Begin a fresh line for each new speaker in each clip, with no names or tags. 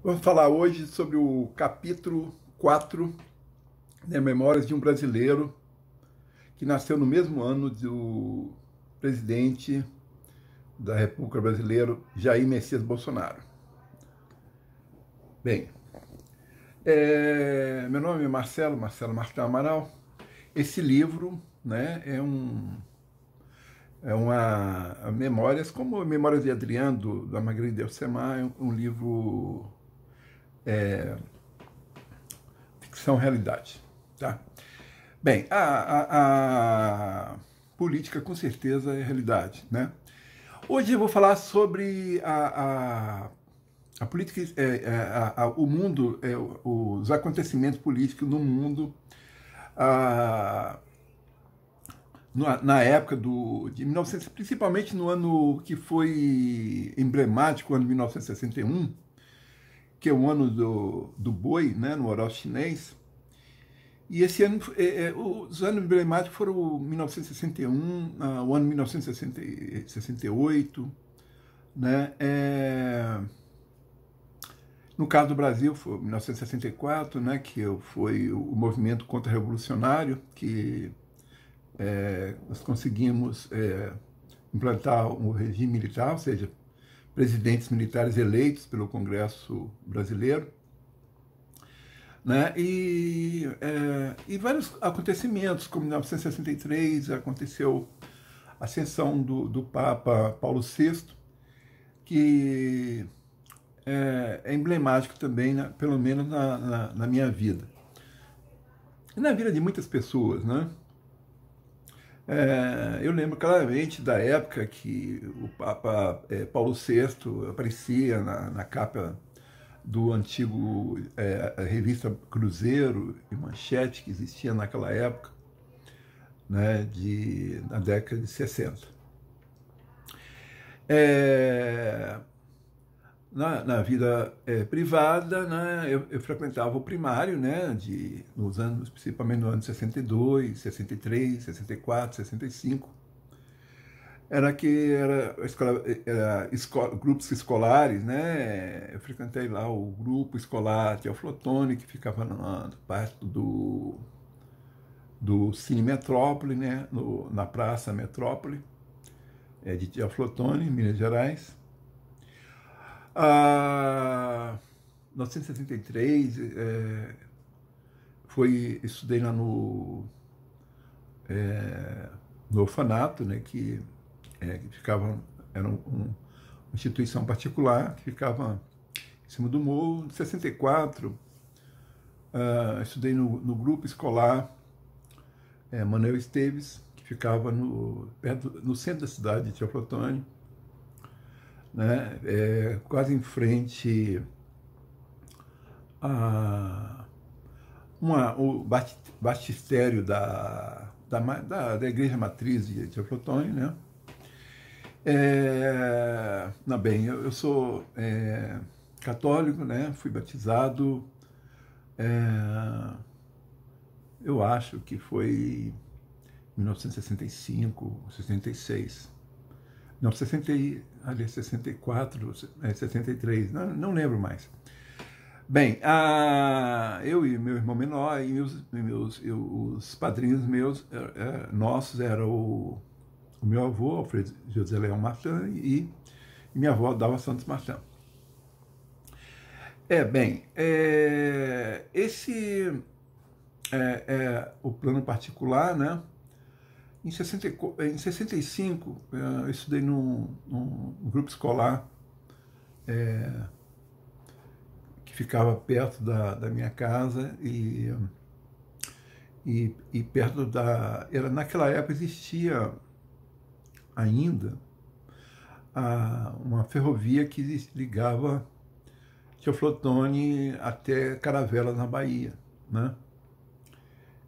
Vamos falar hoje sobre o capítulo 4, né, Memórias de um Brasileiro, que nasceu no mesmo ano do presidente da República Brasileira, Jair Messias Bolsonaro. Bem, meu nome é Marcelo Martins Amaral. Esse livro, né, é uma memórias, como Memórias de Adriano, do Marguerite Yourcenar, é um livro ficção-realidade, tá? Bem, a política com certeza é realidade, né? Hoje eu vou falar sobre a política, o mundo, os acontecimentos políticos no mundo na época de 1900, principalmente no ano que foi emblemático, o ano de 1961, que é o ano do boi, né, no oral chinês. E esse ano, os anos emblemáticos foram o 1961, o ano 1968, né? No caso do Brasil, foi 1964, né, que foi o movimento contra-revolucionário, que nós conseguimos implantar um regime militar, ou seja, presidentes militares eleitos pelo Congresso brasileiro, né? E vários acontecimentos, como em 1963 aconteceu a ascensão do Papa Paulo VI, que é emblemático também, né? Pelo menos na minha vida. E na vida de muitas pessoas, né? Eu lembro claramente da época que o Papa Paulo VI aparecia na capa do antigo revista Cruzeiro e Manchete, que existia naquela época, né, na década de 60. Na vida privada, né, eu frequentava o primário, né, nos anos, principalmente no ano de 62, 63, 64, 65. Era grupos escolares, né? Eu frequentei lá o grupo escolar Teoflotone, que ficava perto do Cine Metrópole, né? Na Praça Metrópole, de Teoflotone, Minas Gerais. Em 1963, estudei lá no orfanato, né? Que era uma instituição particular que ficava em cima do morro. Em 64, estudei no grupo escolar Manuel Esteves, que ficava no centro da cidade de Teoflotone, né, quase em frente o batistério da igreja matriz de Teoflotone, né? Bem, eu sou católico, né? Fui batizado, eu acho que foi em 1965, 66. Não, 64, 63, não lembro mais. Bem, eu e meu irmão menor e os padrinhos meus, nossos, eram o meu avô, Alfredo José Leão Martins, e minha avó, Dalva Santos Martins. Esse o plano particular, né? Em 65, eu estudei num grupo escolar que ficava perto da minha casa e perto naquela época existia ainda uma ferrovia que ligava Teoflotone até Caravelas, na Bahia, né?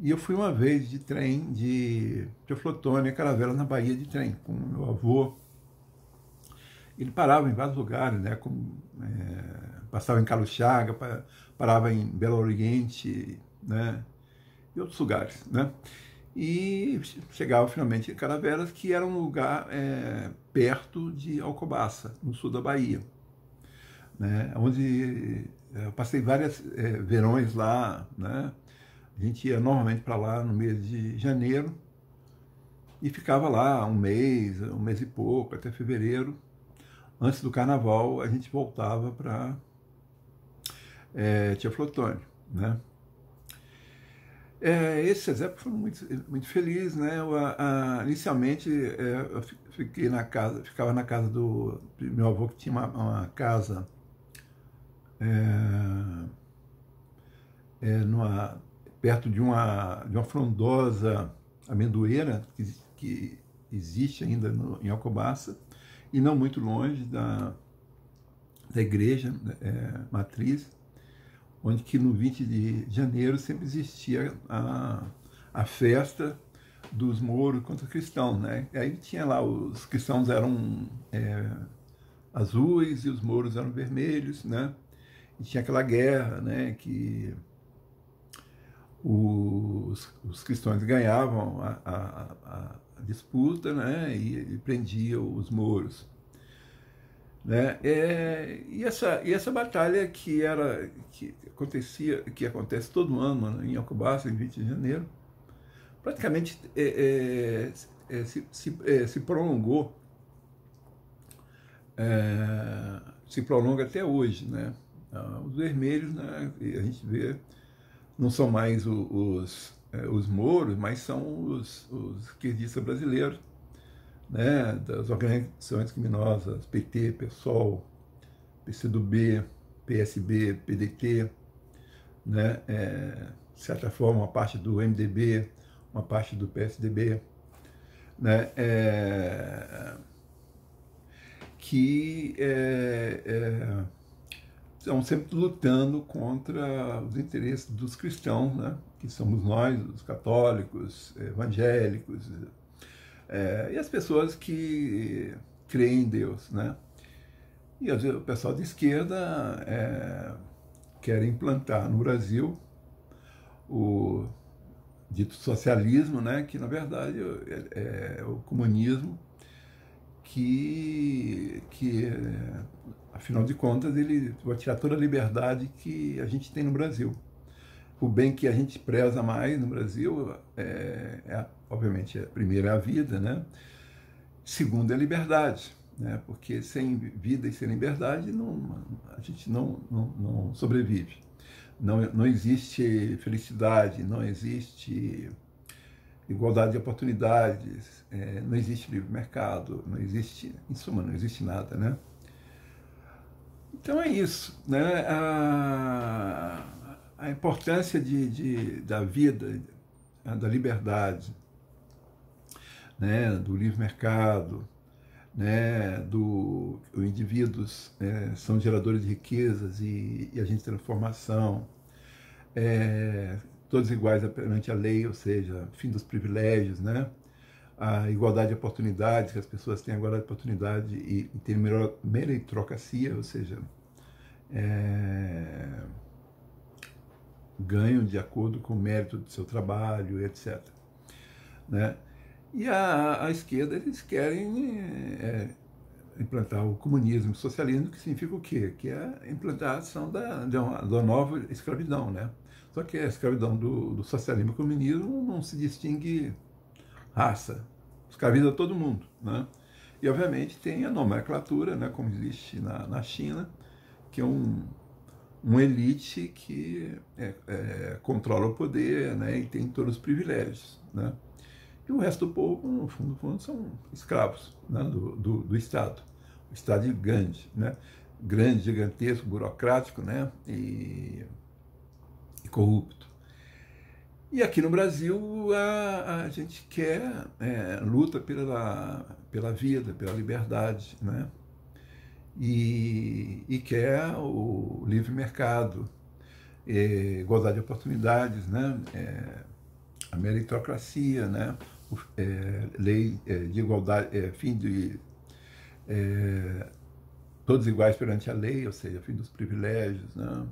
E eu fui uma vez de trem de Teoflotone a Caravelas, na Bahia, de trem, com o meu avô. Ele parava em vários lugares, né? Passava em Caluchaga, parava em Belo Oriente, né? E outros lugares, né? E chegava finalmente em Caravelas, que era um lugar perto de Alcobaça, no sul da Bahia. né? Onde eu passei vários verões lá, né? A gente ia normalmente para lá no mês de janeiro e ficava lá um mês e pouco, até fevereiro. Antes do carnaval, a gente voltava para Tia Flotônio, né? Essas épocas foram muito felizes, né? Inicialmente, eu ficava na casa do meu avô, que tinha uma casa perto de uma frondosa amendoeira que existe ainda em Alcobaça, e não muito longe da igreja matriz, onde que no 20 de janeiro sempre existia a festa dos mouros contra os cristãos, né? E aí tinha lá, os cristãos eram azuis e os mouros eram vermelhos, né? E tinha aquela guerra, né, que os cristãos ganhavam a disputa, né, e prendiam os mouros, né? E essa batalha que acontece todo ano, né, em Alcobaça, em 20 de janeiro, praticamente se prolongou, se prolonga até hoje, né? Os vermelhos, né, a gente vê, não são mais os mouros, mas são os esquerdistas brasileiros, né, das organizações criminosas, PT, PSOL, PCdoB, PSB, PDT, né, de certa forma, uma parte do MDB, uma parte do PSDB, né, que estão sempre lutando contra os interesses dos cristãos, né, que somos nós, os católicos, evangélicos, e as pessoas que creem em Deus, né? E às vezes o pessoal de esquerda quer implantar no Brasil o dito socialismo, né, que na verdade é o comunismo, que afinal de contas ele vai tirar toda a liberdade que a gente tem no Brasil. O bem que a gente preza mais no Brasil obviamente, primeiro é a vida, né? Segundo é a liberdade, né? Porque sem vida e sem liberdade a gente não sobrevive. Não existe felicidade, não existe igualdade de oportunidades, não existe livre mercado, não existe, em suma, não existe nada, né? Então é isso, né? A importância da vida, da liberdade, né? Do livre mercado, né? Os indivíduos são geradores de riquezas e agentes de transformação, todos iguais perante a lei, ou seja, fim dos privilégios, né? A igualdade de oportunidades, que as pessoas têm a igualdade de oportunidade e têm meritocracia, ou seja, ganham de acordo com o mérito do seu trabalho, etc. Né? E a esquerda, eles querem implantar o comunismo, o socialismo, que significa o quê? Que é a implantação da nova escravidão, né? Só que a escravidão do socialismo e comunismo não se distingue raça, escraviza todo mundo, né? E obviamente tem a nomenclatura, né, como existe na China, que é uma elite que controla o poder, né, e tem todos os privilégios, né? E o resto do povo, no fundo, são escravos, né, do Estado. O Estado de Gandhi, né? Grande, gigantesco, burocrático, né? E corrupto. E aqui no Brasil a gente luta pela vida, pela liberdade, né? E quer o livre mercado, igualdade de oportunidades, né? A meritocracia, né? Lei de igualdade, fim de todos iguais perante a lei, ou seja, fim dos privilégios, né?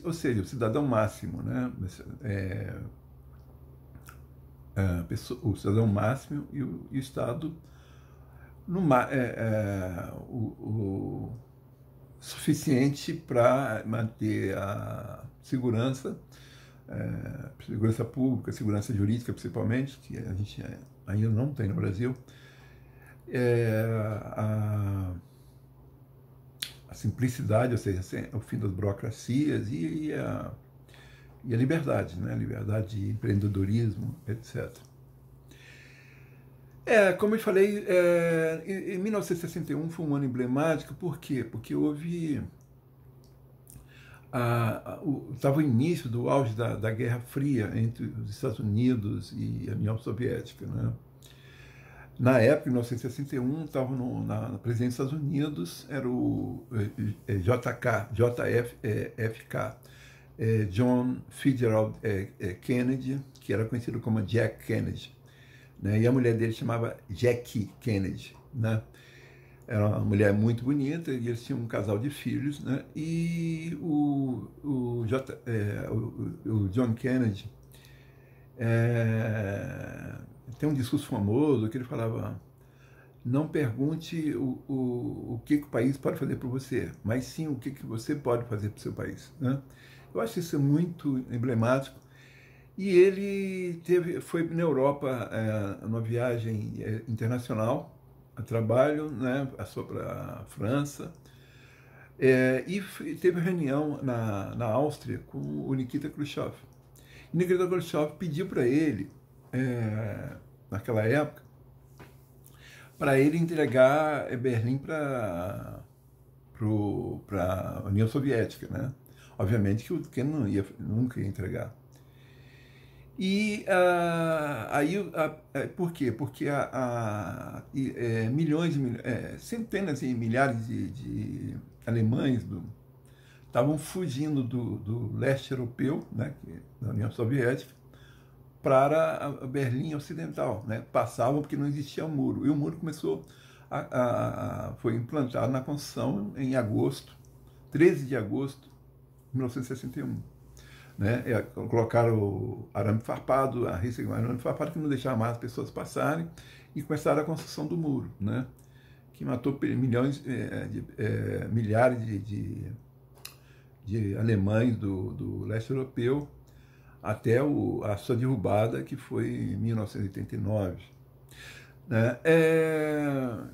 Ou seja, o cidadão máximo, né? O cidadão máximo e o Estado o suficiente para manter a segurança, segurança pública, segurança jurídica principalmente, que a gente ainda não tem no Brasil, a simplicidade, ou seja, o fim das burocracias e a liberdade, né? Liberdade de empreendedorismo, etc. Como eu falei, em 1961 foi um ano emblemático, por quê? Porque houve estava o início do auge da Guerra Fria entre os Estados Unidos e a União Soviética, né? Na época, em 1961, estava na presidência dos Estados Unidos, era o JFK, John Fitzgerald Kennedy, que era conhecido como Jack Kennedy, né? E a mulher dele chamava Jackie Kennedy, né? Era uma mulher muito bonita e eles tinham um casal de filhos, né? E o John Kennedy tem um discurso famoso que ele falava: não pergunte o que o país pode fazer por você, mas sim o que você pode fazer para o seu país, né? Eu acho isso muito emblemático. E ele foi na Europa numa viagem internacional, a trabalho, né, passou para a França, e teve reunião na Áustria com o Nikita Khrushchev. E Nikita Khrushchev pediu para ele, naquela época, para ele entregar Berlim para a União Soviética, né? Obviamente que o Kennedy nunca ia entregar. E por quê? Porque centenas e milhares de alemães estavam fugindo do leste europeu, né, da União Soviética, para a Berlim Ocidental, né? Passavam porque não existia muro. E o muro foi implantado na construção em agosto, 13 de agosto de 1961. Né? Colocaram o arame farpado, a risse com arame farpado, que não deixava mais as pessoas passarem, e começaram a construção do muro, né? Que matou milhares de alemães do leste europeu, até a sua derrubada, que foi em 1989, né?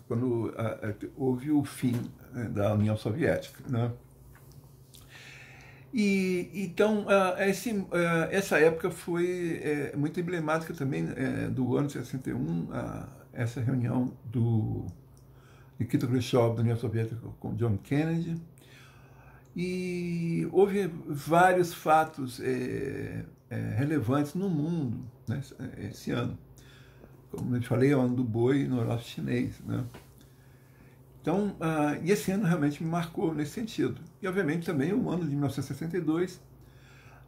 Quando houve o fim da União Soviética, né? Então, essa época foi muito emblemática também do ano de 61, essa reunião do Nikita Khrushchev da União Soviética com John Kennedy. E houve vários fatos relevantes no mundo, né, esse ano. Como eu falei, é o ano do boi no horóscopo chinês, né? Então, e esse ano realmente me marcou nesse sentido. E, obviamente, também o ano de 1962,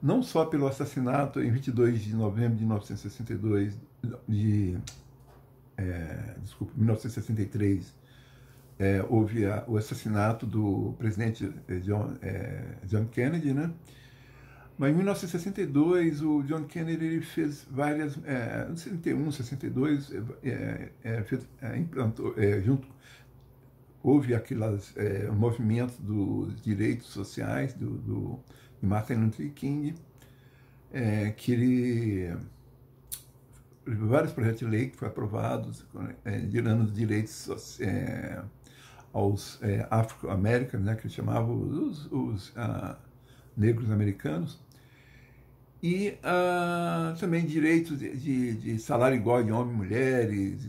não só pelo assassinato em 22 de novembro de 1962, 1963, houve o assassinato do presidente John Kennedy, né? Mas em 1962, o John Kennedy ele fez várias, em 61, 62, implantou, houve aqueles movimentos dos direitos sociais de Martin Luther King, que ele vários projetos de lei que foram aprovados, dando direitos aos afro-americanos, né, que eles chamavam os negros americanos, e também direitos de salário igual de homens e mulheres,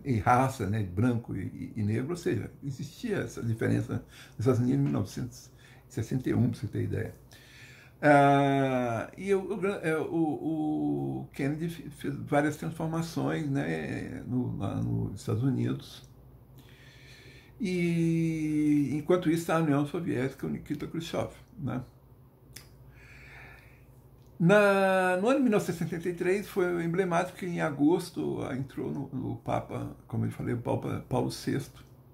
e raça, né, branco e negro, ou seja, existia essa diferença nos Estados Unidos em 1961, para você ter ideia. E o Kennedy fez várias transformações, né, nos Estados Unidos. E enquanto isso, a União Soviética, o Nikita Khrushchev, né? No ano de 1963 foi emblemático que em agosto entrou no Papa, como eu falei, o Papa Paulo VI,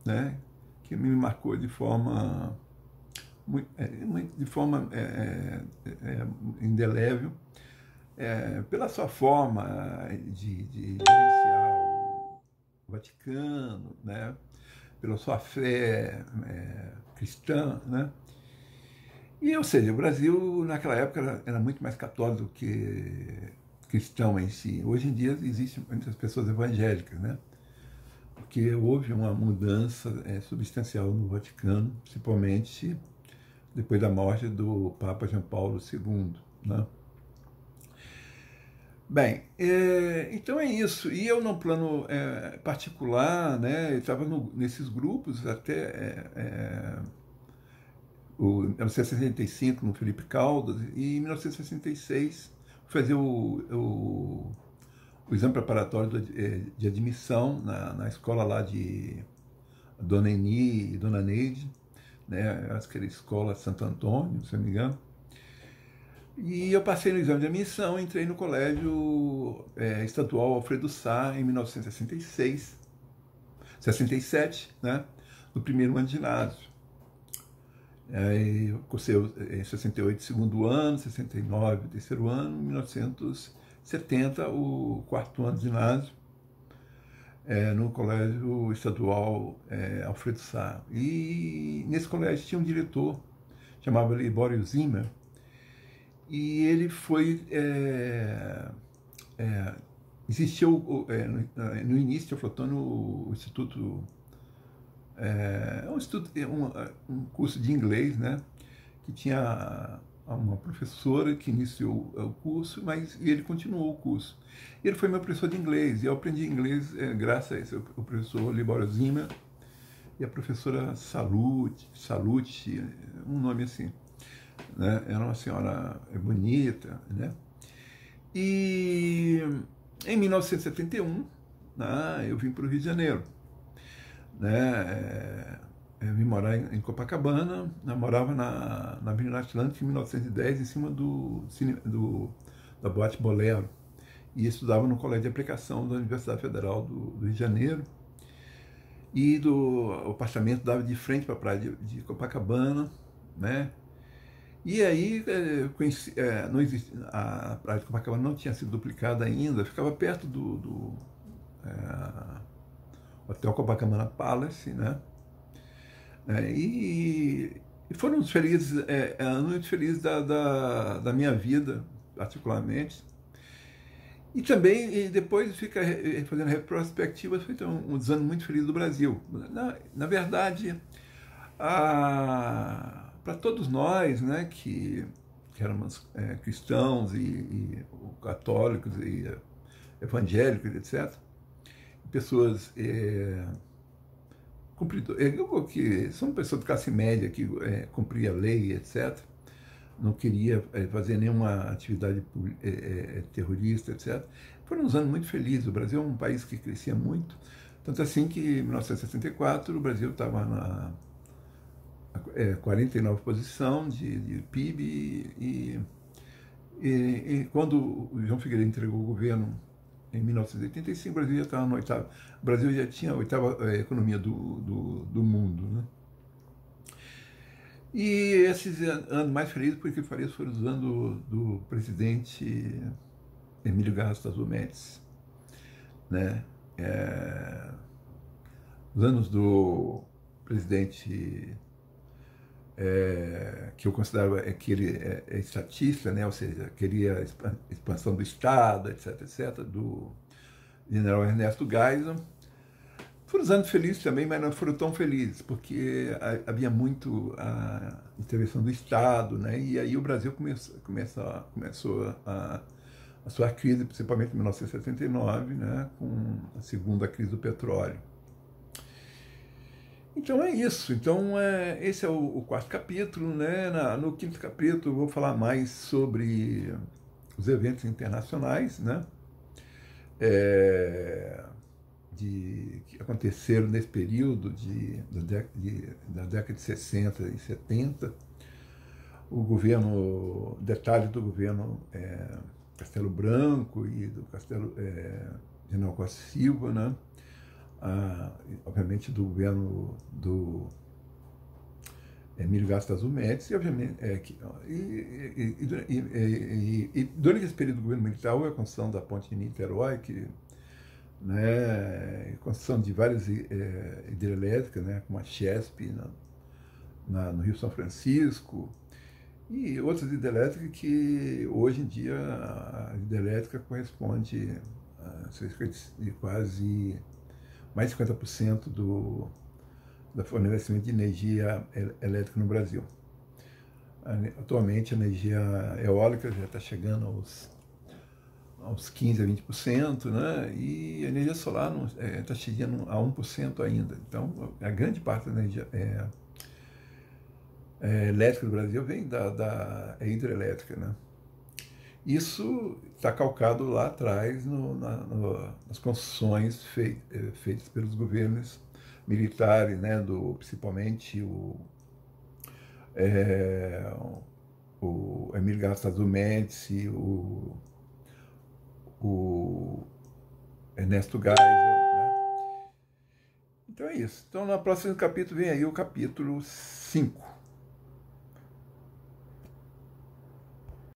né, que me marcou de forma indelével, pela sua forma de gerenciar Vaticano, né? Pela sua fé cristã, né? E, ou seja, o Brasil, naquela época, era muito mais católico do que cristão em si. Hoje em dia, existem muitas pessoas evangélicas, né? Porque houve uma mudança substancial no Vaticano, principalmente depois da morte do Papa João Paulo II, né? Bem, então é isso. E eu, num plano particular, né, eu estava nesses grupos até o 1965 no Felipe Caldas, e em 1966 fazer o exame preparatório de admissão na escola lá de Dona Eni e Dona Neide, né, aquela escola Santo Antônio, se não me engano. E eu passei no exame de admissão, entrei no colégio estadual Alfredo Sá em 1966, 67, né, no primeiro ano de ginásio. Aí eu cursei em 68 segundo ano, 69 terceiro ano, 1970 o quarto ano de ginásio, no colégio estadual Alfredo Sá. E nesse colégio tinha um diretor, chamava Libório Zimmer, e ele foi... existiu no início da Flotone o Instituto... um curso de inglês, né? Que tinha uma professora que iniciou o curso, mas ele continuou o curso. Ele foi meu professor de inglês, e eu aprendi inglês graças a esse, o professor Libório Zimmer e a professora Salute, um nome assim, né? Era uma senhora bonita, né? E em 1971, né, eu vim para o Rio de Janeiro, né? Eu vim morar em Copacabana, eu morava na Avenida Atlântica em 1910, em cima da Boate Bolero, e estudava no Colégio de Aplicação da Universidade Federal do Rio de Janeiro, e o apartamento dava de frente para a praia de Copacabana, né? E aí não existia, a praia de Copacabana não tinha sido duplicada ainda, ficava perto do Hotel Copacabana Palace, né? E foram uns felizes, anos muito felizes da minha vida, particularmente. E também, depois fica fazendo retrospectiva, foi uns anos muito felizes do Brasil. Na verdade, para todos nós, né, que éramos cristãos e católicos e evangélicos, etc., pessoas que são pessoas de classe média que cumpria a lei, etc., não queria fazer nenhuma atividade terrorista, etc. Foram uns anos muito felizes. O Brasil é um país que crescia muito, tanto assim que em 1964 o Brasil estava na 49ª posição de PIB, e quando o João Figueiredo entregou o governo em 1985, o Brasil já estava no oitavo. O Brasil já tinha a oitava economia do mundo, né? E esses anos mais felizes, porque foram os anos do presidente Emílio Garrastazu Médici, né? Os anos do presidente que eu considero que ele é estatista, né? Ou seja, queria a expansão do Estado, etc., etc., do general Ernesto Geisel. Foram anos felizes também, mas não foram tão felizes, porque havia muito a intervenção do Estado, né? E aí o Brasil começou a sua crise, principalmente em 1979, né? Com a segunda crise do petróleo. Então é isso. Então esse é o quarto capítulo, né? No quinto capítulo eu vou falar mais sobre os eventos internacionais, né? Que aconteceram nesse período da década de 60 e 70, detalhes do governo Castelo Branco e do Castelo General Costa Silva, né? Obviamente do governo do Emílio Garrastazu Médici, e obviamente durante esse período do governo militar houve a construção da ponte de Niterói, que né, construção de várias hidrelétricas, né, como a Chesp no Rio São Francisco, e outras hidrelétricas que hoje em dia a hidrelétrica corresponde a cerca de quase mais de 50% do fornecimento de energia elétrica no Brasil. Atualmente a energia eólica já está chegando aos 15% a 20%, né? E a energia solar está chegando a 1% ainda. Então, a grande parte da energia elétrica do Brasil vem da hidrelétrica, né? Isso está calcado lá atrás nas construções feitas pelos governos militares, né? Principalmente o Emílio Gastado Médici, o Ernesto Geisel, né? Então é isso. Então no próximo capítulo vem aí o capítulo 5.